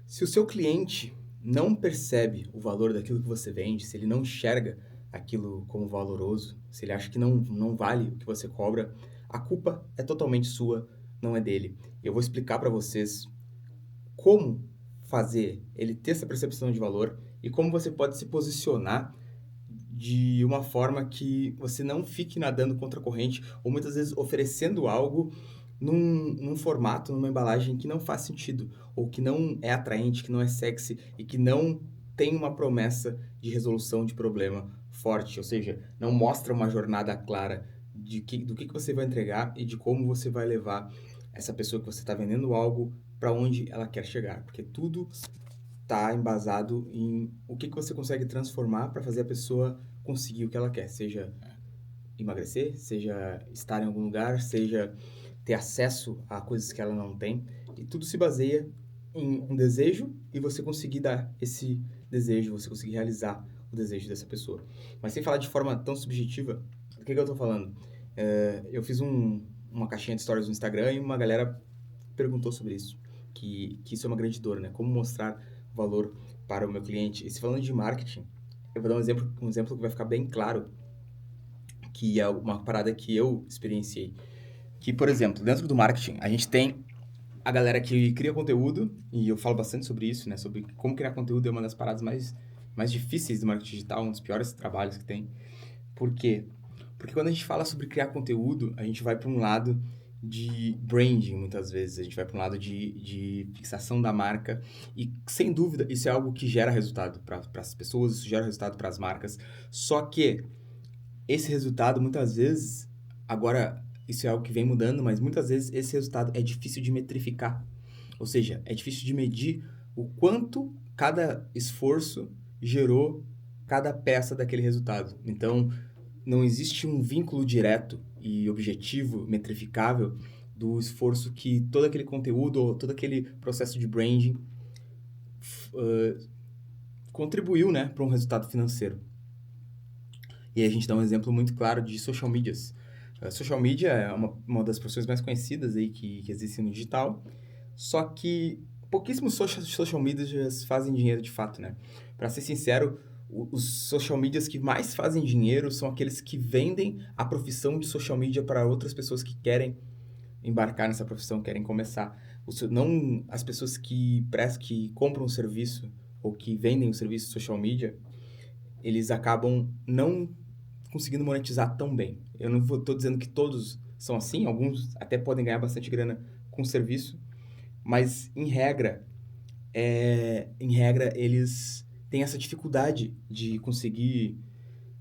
Se o seu cliente não percebe o valor daquilo que você vende, se ele não enxerga aquilo como valoroso, se ele acha que não vale o que você cobra, a culpa é totalmente sua, não é dele. Eu vou explicar para vocês como fazer ele ter essa percepção de valor e como você pode se posicionar de uma forma que você não fique nadando contra a corrente ou muitas vezes oferecendo algo num formato, numa embalagem que não faz sentido, ou que não é atraente, que não é sexy e que não tem uma promessa de resolução de problema forte, ou seja, não mostra uma jornada clara do que você vai entregar e de como você vai levar essa pessoa que você está vendendo algo para onde ela quer chegar, porque tudo está embasado em o que você consegue transformar para fazer a pessoa conseguir o que ela quer, seja emagrecer, seja estar em algum lugar, seja ter acesso a coisas que ela não tem. E tudo se baseia em um desejo e você conseguir dar esse desejo, você conseguir realizar o desejo dessa pessoa. Mas sem falar de forma tão subjetiva, do que eu estou falando? Eu fiz uma caixinha de stories no Instagram e uma galera perguntou sobre isso, que isso é uma grande dor, né? Como mostrar valor para o meu cliente. E se falando de marketing, eu vou dar um exemplo que vai ficar bem claro, que é uma parada que eu experienciei. Que, por exemplo, dentro do marketing, a gente tem a galera que cria conteúdo, e eu falo bastante sobre isso, né? Sobre como criar conteúdo é uma das paradas mais difíceis do marketing digital, um dos piores trabalhos que tem. Por quê? Porque quando a gente fala sobre criar conteúdo, a gente vai para um lado de branding, muitas vezes. A gente vai para um lado de fixação da marca. E, sem dúvida, isso é algo que gera resultado para as pessoas, isso gera resultado para as marcas. Só que esse resultado, muitas vezes, agora, isso é algo que vem mudando, mas muitas vezes esse resultado é difícil de metrificar. Ou seja, é difícil de medir o quanto cada esforço gerou cada peça daquele resultado. Então, não existe um vínculo direto e objetivo, metrificável, do esforço que todo aquele conteúdo ou todo aquele processo de branding contribuiu, né, para um resultado financeiro. E aí a gente dá um exemplo muito claro de social medias. Social media é uma das profissões mais conhecidas aí que existem no digital, só que pouquíssimos social medias fazem dinheiro de fato, né? Para ser sincero, os social medias que mais fazem dinheiro são aqueles que vendem a profissão de social media para outras pessoas que querem embarcar nessa profissão, querem começar. Não as pessoas que compram o serviço ou que vendem o serviço social media, eles acabam não conseguindo monetizar tão bem. Eu não estou dizendo que todos são assim, alguns até podem ganhar bastante grana com o serviço, mas em regra eles têm essa dificuldade de conseguir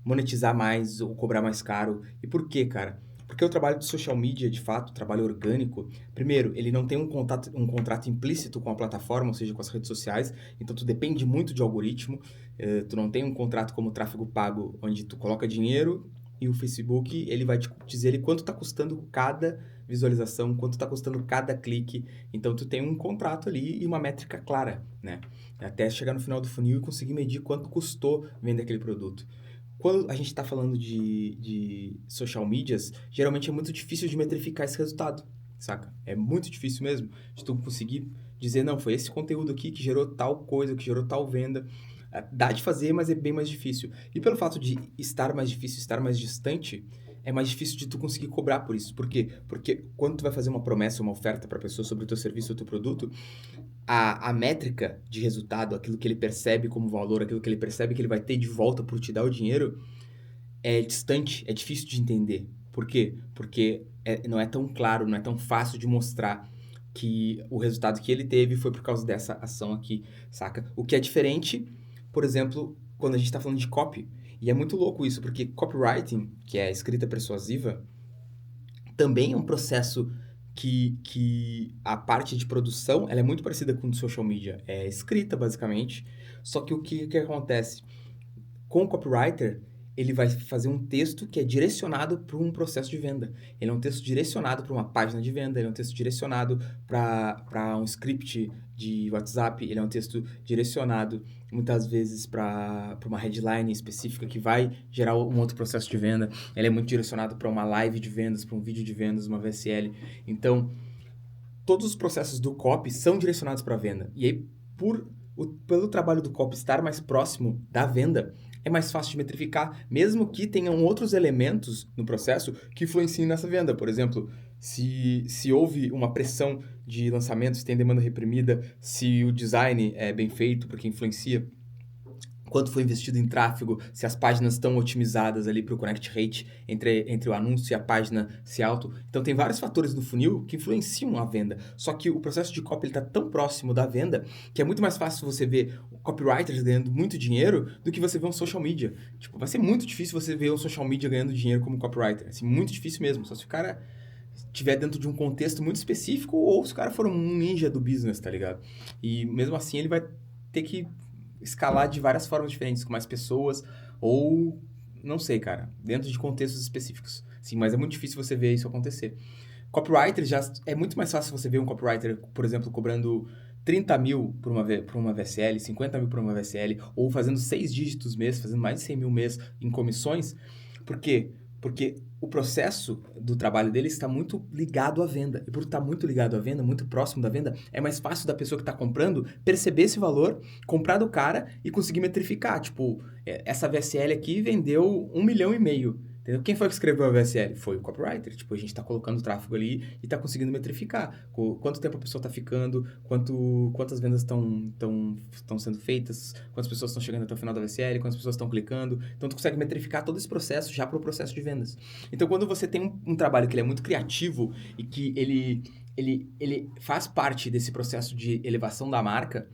monetizar mais ou cobrar mais caro. E por quê, cara? Porque o trabalho de social media, de fato, o trabalho orgânico, primeiro, ele não tem um contrato implícito com a plataforma, ou seja, com as redes sociais, então tu depende muito de algoritmo, tu não tem um contrato como tráfego pago, onde tu coloca dinheiro e o Facebook, ele vai te dizer ele quanto está custando cada visualização, quanto está custando cada clique, então tu tem um contrato ali e uma métrica clara, né? Até chegar no final do funil e conseguir medir quanto custou vender aquele produto. Quando a gente está falando de social medias, geralmente é muito difícil de metrificar esse resultado, saca? É muito difícil mesmo de tu conseguir dizer, não, foi esse conteúdo aqui que gerou tal coisa, que gerou tal venda. Dá de fazer, mas é bem mais difícil. E pelo fato de estar mais difícil, estar mais distante, é mais difícil de tu conseguir cobrar por isso. Por quê? Porque quando tu vai fazer uma promessa, uma oferta para a pessoa sobre o teu serviço ou teu produto, a métrica de resultado, aquilo que ele percebe como valor, aquilo que ele percebe que ele vai ter de volta por te dar o dinheiro, é distante, é difícil de entender. Por quê? Porque não é tão claro, não é tão fácil de mostrar que o resultado que ele teve foi por causa dessa ação aqui, saca? O que é diferente, por exemplo, quando a gente está falando de copy. E é muito louco isso, porque copywriting, que é a escrita persuasiva, também é um processo que a parte de produção ela é muito parecida com o social media. É escrita, basicamente. Só que o que acontece? Com o copywriter, ele vai fazer um texto que é direcionado para um processo de venda. Ele é um texto direcionado para uma página de venda, ele é um texto direcionado para um script de WhatsApp, ele é um texto direcionado muitas vezes para uma headline específica que vai gerar um outro processo de venda. Ele é muito direcionado para uma live de vendas, para um vídeo de vendas, uma VSL. Então, todos os processos do copy são direcionados para venda. E aí, pelo trabalho do copy estar mais próximo da venda, é mais fácil de metrificar, mesmo que tenham outros elementos no processo que influenciem nessa venda. Por exemplo, se houve uma pressão de lançamento, se tem demanda reprimida, se o design é bem feito, porque influencia quanto foi investido em tráfego, se as páginas estão otimizadas ali para o connect rate entre o anúncio e a página se alto. Então, tem vários fatores no funil que influenciam a venda. Só que o processo de copy está tão próximo da venda que é muito mais fácil você ver copywriters ganhando muito dinheiro do que você ver um social media. Tipo, vai ser muito difícil você ver um social media ganhando dinheiro como copywriter. Assim, muito difícil mesmo. Só se o cara estiver dentro de um contexto muito específico ou se o cara for um ninja do business, tá ligado? E mesmo assim, ele vai ter que escalar de várias formas diferentes, com mais pessoas, ou não sei, cara, dentro de contextos específicos. Sim, mas é muito difícil você ver isso acontecer. Copywriter já é muito mais fácil você ver um copywriter, por exemplo, cobrando 30 mil por uma VSL, 50 mil por uma VSL, ou fazendo 6 dígitos mês, fazendo mais de 100 mil mês em comissões. Por quê? Porque o processo do trabalho dele está muito ligado à venda. E por estar muito ligado à venda, muito próximo da venda, é mais fácil da pessoa que está comprando perceber esse valor, comprar do cara e conseguir metrificar. Tipo, essa VSL aqui vendeu 1,5 milhão. Entendeu? Quem foi que escreveu a VSL? Foi o copywriter. Tipo, a gente está colocando o tráfego ali e está conseguindo metrificar. Quanto tempo a pessoa está ficando, quantas vendas estão sendo feitas, quantas pessoas estão chegando até o final da VSL, quantas pessoas estão clicando. Então, tu consegue metrificar todo esse processo já para o processo de vendas. Então, quando você tem um trabalho que ele é muito criativo e que ele faz parte desse processo de elevação da marca,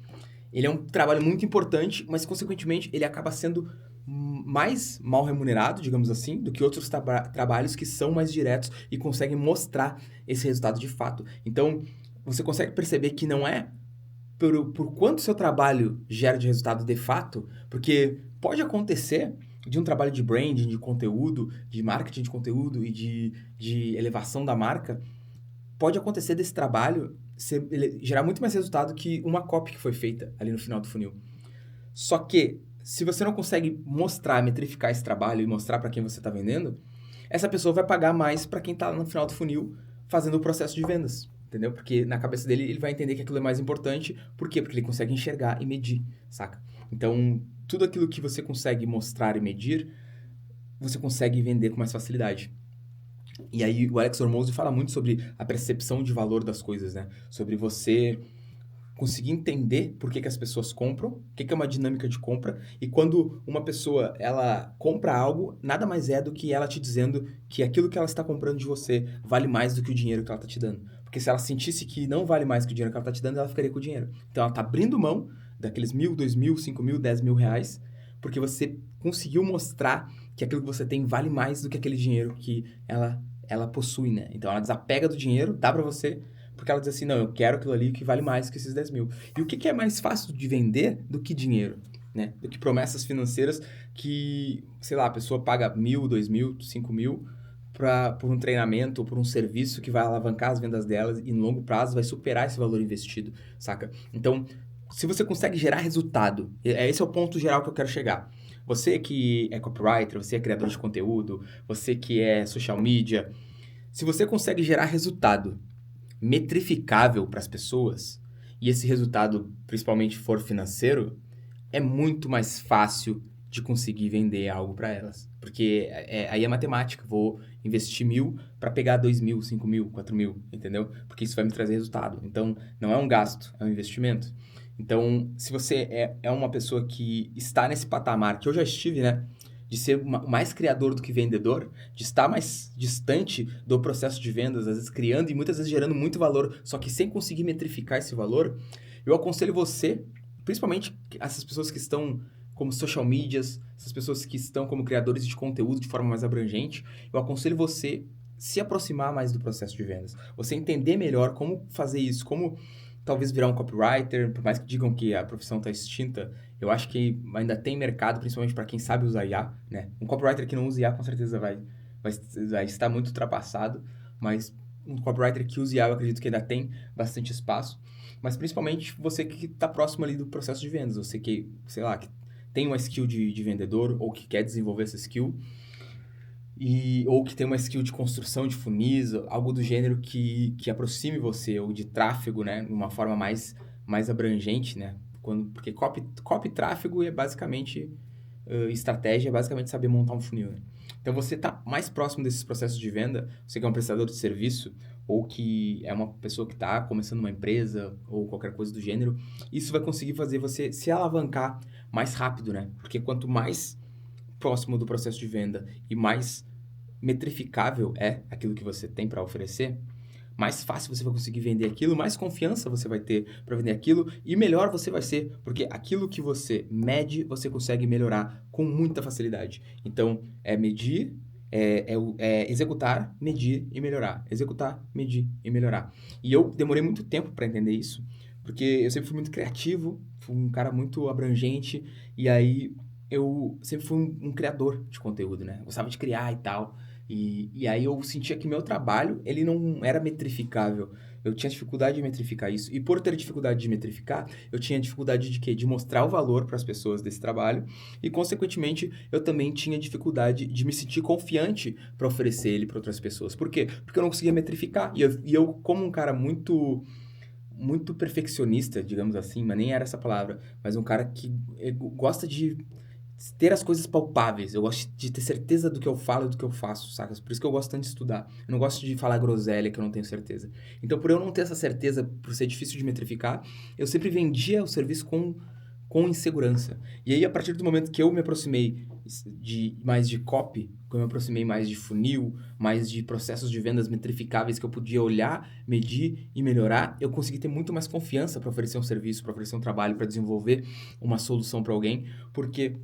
ele é um trabalho muito importante, mas, consequentemente, ele acaba sendo mais mal remunerado, digamos assim, do que outros trabalhos que são mais diretos e conseguem mostrar esse resultado de fato. Então, você consegue perceber que não é por quanto seu trabalho gera de resultado de fato, porque pode acontecer de um trabalho de branding, de conteúdo, de marketing de conteúdo e de elevação da marca, pode acontecer desse trabalho gerar muito mais resultado que uma copy que foi feita ali no final do funil. Só que, se você não consegue mostrar, metrificar esse trabalho e mostrar para quem você está vendendo, essa pessoa vai pagar mais para quem está no final do funil fazendo o processo de vendas, entendeu? Porque na cabeça dele ele vai entender que aquilo é mais importante. Por quê? Porque ele consegue enxergar e medir, saca? Então, tudo aquilo que você consegue mostrar e medir, você consegue vender com mais facilidade. E aí o Alex Hormozi fala muito sobre a percepção de valor das coisas, né? Sobre você conseguir entender por que as pessoas compram, o que é uma dinâmica de compra, e quando uma pessoa, ela compra algo, nada mais é do que ela te dizendo que aquilo que ela está comprando de você vale mais do que o dinheiro que ela está te dando. Porque se ela sentisse que não vale mais que o dinheiro que ela está te dando, ela ficaria com o dinheiro. Então ela está abrindo mão daqueles 1.000, 2.000, 5.000, 10.000 reais, porque você conseguiu mostrar que aquilo que você tem vale mais do que aquele dinheiro que ela possui, né? Então ela desapega do dinheiro, dá pra você, porque ela diz assim, não, eu quero aquilo ali que vale mais que esses 10 mil. E o que é mais fácil de vender do que dinheiro, né? Do que promessas financeiras que, sei lá, a pessoa paga 1.000, 2.000, 5.000 por um treinamento ou por um serviço que vai alavancar as vendas delas e no longo prazo vai superar esse valor investido, saca? Então, se você consegue gerar resultado, esse é o ponto geral que eu quero chegar. Você que é copywriter, você é criador de conteúdo, você que é social media, se você consegue gerar resultado metrificável para as pessoas, e esse resultado principalmente for financeiro, é muito mais fácil de conseguir vender algo para elas. Porque aí é matemática, vou investir 1.000 para pegar 2.000, 5.000, 4.000, entendeu? Porque isso vai me trazer resultado. Então, não é um gasto, é um investimento. Então, se você é uma pessoa que está nesse patamar, que eu já estive, né? De ser mais criador do que vendedor, de estar mais distante do processo de vendas, às vezes criando e muitas vezes gerando muito valor, só que sem conseguir metrificar esse valor, eu aconselho você, principalmente essas pessoas que estão como social medias, essas pessoas que estão como criadores de conteúdo de forma mais abrangente, eu aconselho você se aproximar mais do processo de vendas. Você entender melhor como fazer isso, como talvez virar um copywriter, por mais que digam que a profissão está extinta, eu acho que ainda tem mercado, principalmente para quem sabe usar IA, né? Um copywriter que não usa IA com certeza vai estar muito ultrapassado, mas um copywriter que usa IA eu acredito que ainda tem bastante espaço, mas principalmente você que está próximo ali do processo de vendas, você que, sei lá, que tem uma skill de vendedor ou que quer desenvolver essa skill, ou que tem uma skill de construção de funis, algo do gênero que aproxime você, ou de tráfego, né, de uma forma mais abrangente, né, Porque copy tráfego é basicamente estratégia, é basicamente saber montar um funil, né? Então, você tá mais próximo desses processos de venda, você que é um prestador de serviço, ou que é uma pessoa que está começando uma empresa, ou qualquer coisa do gênero, isso vai conseguir fazer você se alavancar mais rápido, né? Porque quanto mais próximo do processo de venda e mais metrificável é aquilo que você tem para oferecer, mais fácil você vai conseguir vender aquilo, mais confiança você vai ter para vender aquilo e melhor você vai ser, porque aquilo que você mede, você consegue melhorar com muita facilidade. Então, é medir, é executar, medir e melhorar. Executar, medir e melhorar. E eu demorei muito tempo para entender isso, porque eu sempre fui muito criativo, fui um cara muito abrangente, e aí eu sempre fui um criador de conteúdo, né? Eu gostava de criar e tal. E aí eu sentia que meu trabalho, ele não era metrificável. Eu tinha dificuldade de metrificar isso. E por ter dificuldade de metrificar, eu tinha dificuldade de quê? De mostrar o valor para as pessoas desse trabalho. E, consequentemente, eu também tinha dificuldade de me sentir confiante para oferecer ele para outras pessoas. Por quê? Porque eu não conseguia metrificar. E eu como um cara muito perfeccionista, digamos assim, mas nem era essa palavra, mas um cara que gosta de ter as coisas palpáveis. Eu gosto de ter certeza do que eu falo e do que eu faço, saca? Por isso que eu gosto tanto de estudar. Eu não gosto de falar groselha que eu não tenho certeza. Então, por eu não ter essa certeza, por ser difícil de metrificar, eu sempre vendia o serviço com insegurança. E aí, a partir do momento que eu me aproximei mais de copy, que eu me aproximei mais de funil, mais de processos de vendas metrificáveis que eu podia olhar, medir e melhorar, eu consegui ter muito mais confiança para oferecer um serviço, para oferecer um trabalho, para desenvolver uma solução para alguém, porque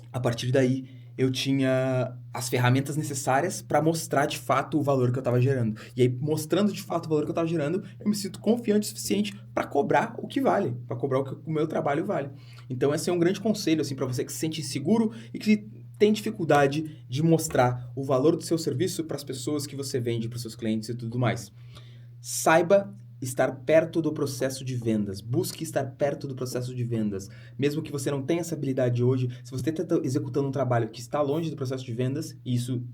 a partir daí, eu tinha as ferramentas necessárias para mostrar de fato o valor que eu estava gerando. E aí, mostrando de fato o valor que eu estava gerando, eu me sinto confiante o suficiente para cobrar o que vale, para cobrar o que o meu trabalho vale. Então, esse é um grande conselho assim para você que se sente inseguro e que tem dificuldade de mostrar o valor do seu serviço para as pessoas que você vende, para os seus clientes e tudo mais. Saiba estar perto do processo de vendas. Busque estar perto do processo de vendas. Mesmo que você não tenha essa habilidade hoje, se você está executando um trabalho que está longe do processo de vendas e isso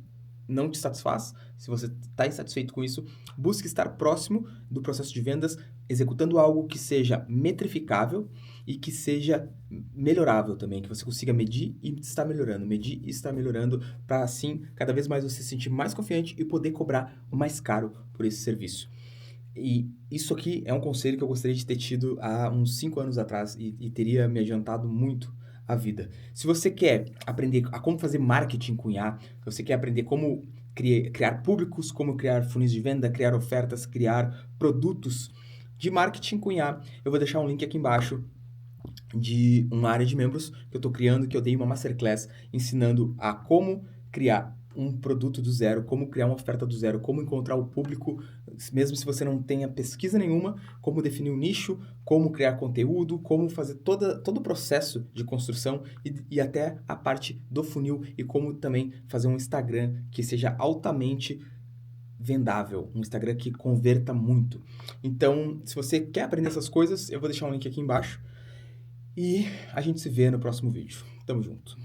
não te satisfaz, se você está insatisfeito com isso, busque estar próximo do processo de vendas, executando algo que seja metrificável e que seja melhorável também, que você consiga medir e estar melhorando, para assim, cada vez mais você se sentir mais confiante e poder cobrar mais caro por esse serviço. E isso aqui é um conselho que eu gostaria de ter tido há uns 5 anos atrás e teria me adiantado muito a vida. Se você quer aprender a como fazer marketing com IA, se você quer aprender como criar públicos, como criar funis de venda, criar ofertas, criar produtos de marketing com IA, eu vou deixar um link aqui embaixo de uma área de membros que eu estou criando, que eu dei uma masterclass ensinando a como criar um produto do zero, como criar uma oferta do zero, como encontrar o público, mesmo se você não tenha pesquisa nenhuma, como definir um nicho, como criar conteúdo, como fazer todo o processo de construção e até a parte do funil e como também fazer um Instagram que seja altamente vendável, um Instagram que converta muito. Então, se você quer aprender essas coisas, eu vou deixar um link aqui embaixo e a gente se vê no próximo vídeo. Tamo junto.